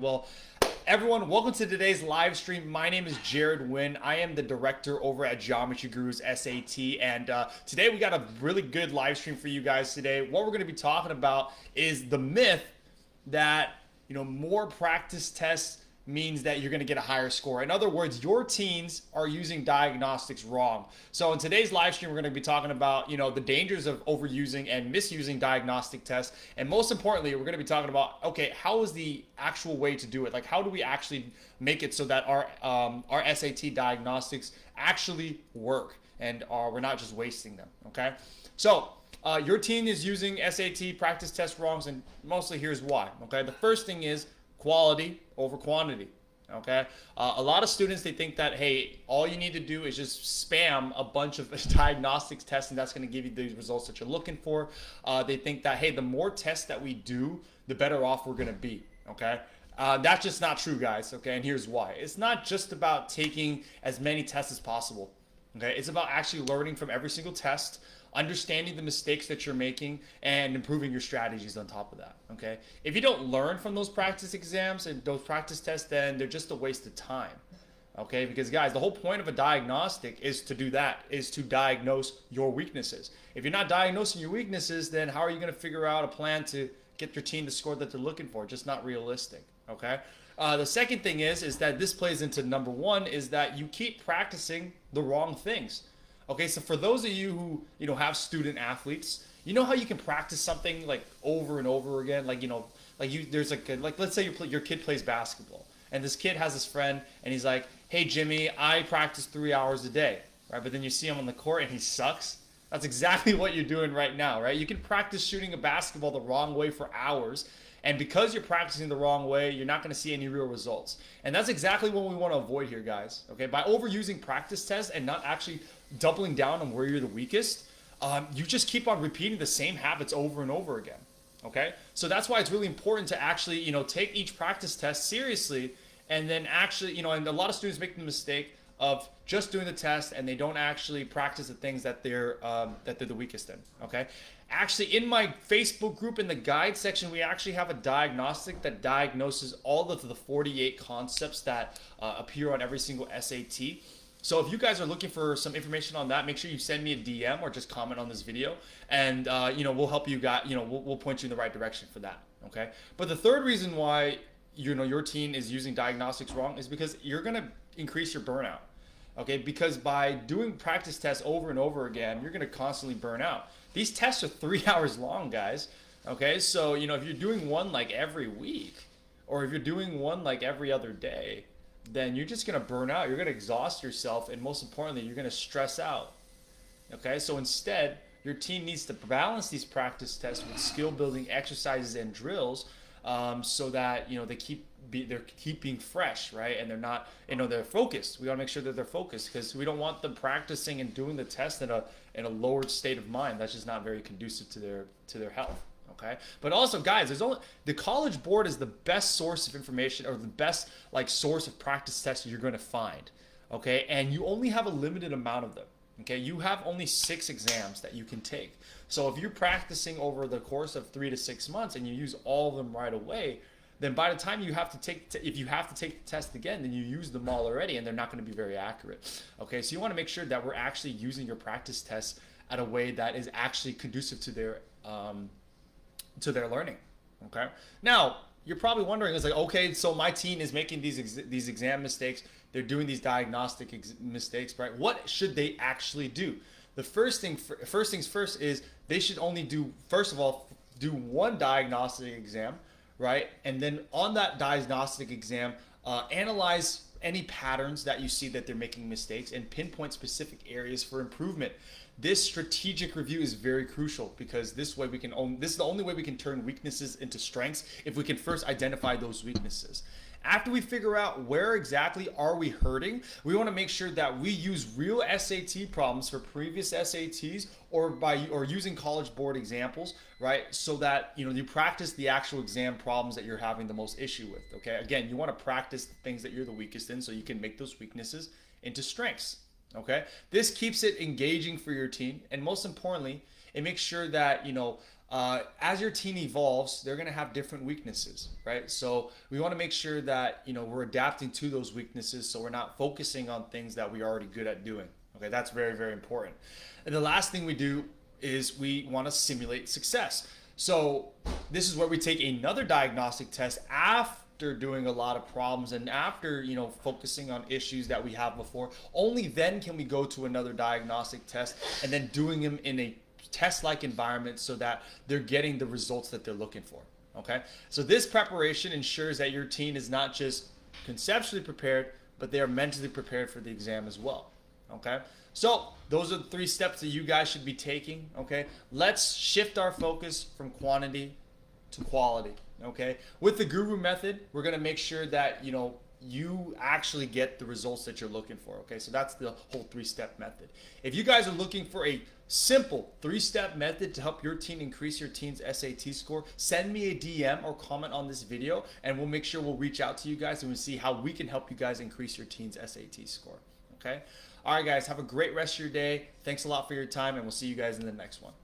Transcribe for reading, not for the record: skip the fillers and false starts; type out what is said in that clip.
Well, everyone, welcome to today's live stream. My name is Jared Wynn. I am the director over at Geometry Gurus SAT, and today we got a really good live stream for you guys today. What we're going to be talking about is the myth that more practice tests means that you're going to get a higher score. In other words, your teens are using diagnostics wrong. So in today's live stream, we're going to be talking about the dangers of overusing and misusing diagnostic tests, and most importantly, we're going to be talking about, okay, how is the actual way to do it? Like, how do we actually make it so that our SAT diagnostics actually work and we're not just wasting them? Okay, so your teen is using SAT practice test wrongs, and mostly here's why. Okay, the first thing is quality over quantity. Okay, a lot of students, they think that, hey, all you need to do is just spam a bunch of diagnostics tests and that's going to give you the results that you're looking for. They think that, hey, the more tests that we do, the better off we're going to be. Okay, that's just not true, guys. Okay, and here's why. It's not just about taking as many tests as possible. Okay, it's about actually learning from every single test, understanding the mistakes that you're making, and improving your strategies on top of that. Okay, if you don't learn from those practice exams and those practice tests, then they're just a waste of time. Okay, because guys, the whole point of a diagnostic is to do that, is to diagnose your weaknesses. If you're not diagnosing your weaknesses, then how are you going to figure out a plan to get your team the score that they're looking for? Just not realistic. Okay, the second thing is that this plays into number one, is that you keep practicing the wrong things. Okay, so for those of you who have student athletes, you know how you can practice something like over and over again, like there's like let's say your kid plays basketball, and this kid has this friend, and he's like, hey Jimmy, I practice 3 hours a day, right? But then you see him on the court and he sucks. That's exactly what you're doing right now, right? You can practice shooting a basketball the wrong way for hours, and because you're practicing the wrong way, you're not going to see any real results. And that's exactly what we want to avoid here, guys. Okay, by overusing practice tests and not actually doubling down on where you're the weakest, you just keep on repeating the same habits over and over again. Okay, so that's why it's really important to actually take each practice test seriously, and then actually and a lot of students make the mistake of just doing the test and they don't actually practice the things that they're the weakest in. Okay, actually, in my Facebook group, in the guide section, we actually have a diagnostic that diagnoses all of the 48 concepts that appear on every single SAT. So if you guys are looking for some information on that, make sure you send me a DM or just comment on this video, and we'll help you guys. We'll point you in the right direction for that. Okay. But the third reason why your teen is using diagnostics wrong is because you're gonna increase your burnout. Okay, because by doing practice tests over and over again, you're gonna constantly burn out. These tests are 3 hours long, guys. Okay, so if you're doing one like every week, or if you're doing one like every other day, then you're just gonna burn out. You're gonna exhaust yourself, and most importantly, you're gonna stress out. Okay, so instead, your team needs to balance these practice tests with skill building exercises and drills, so that they're keeping fresh, right? And they're not, they're focused. We want to make sure that they're focused, because we don't want them practicing and doing the test in a lowered state of mind. That's just not very conducive to their health. Okay, but also, guys, the College Board is the best source of information, or the best source of practice tests you're going to find. Okay, and you only have a limited amount of them. Okay, you have only 6 exams that you can take. So if you're practicing over the course of 3 to 6 months and you use all of them right away, then by the time you have to take, if you have to take the test again, then you use them all already, and they're not going to be very accurate. Okay, so you want to make sure that we're actually using your practice tests at a way that is actually conducive to their learning. Okay, now you're probably wondering, it's like, okay, so my teen is making these exam mistakes, they're doing these diagnostic mistakes, right? What should they actually do? The first things first is they should only do, first of all, do one diagnostic exam, right? And then on that diagnostic exam, analyze any patterns that you see that they're making mistakes, and pinpoint specific areas for improvement. This strategic review is very crucial, because this is the only way we can turn weaknesses into strengths, if we can first identify those weaknesses. After we figure out where exactly are we hurting, we want to make sure that we use real SAT problems for previous SATs, or using College Board examples, right? So that you practice the actual exam problems that you're having the most issue with. Okay, again, you want to practice the things that you're the weakest in, so you can make those weaknesses into strengths. Okay, this keeps it engaging for your team, and most importantly, it makes sure that as your teen evolves, they're going to have different weaknesses, right? So we want to make sure that we're adapting to those weaknesses, so we're not focusing on things that we're already good at doing. Okay, that's very, very important. And the last thing we do is we want to simulate success. So this is where we take another diagnostic test after doing a lot of problems and after focusing on issues that we have before. Only then can we go to another diagnostic test and then doing them in a test-like environment so that they're getting the results that they're looking for. Okay, so this preparation ensures that your teen is not just conceptually prepared, but they are mentally prepared for the exam as well. Okay, so those are the 3 steps that you guys should be taking. Okay, let's shift our focus from quantity to quality. Okay, with the guru method, we're going to make sure that you actually get the results that you're looking for. Okay, so that's the whole 3-step method. If you guys are looking for a simple 3-step method to help your teen increase your teen's SAT score, send me a DM or comment on this video, and we'll make sure we'll reach out to you guys and we'll see how we can help you guys increase your teen's SAT score. Okay, all right guys, have a great rest of your day. Thanks a lot for your time, and we'll see you guys in the next one.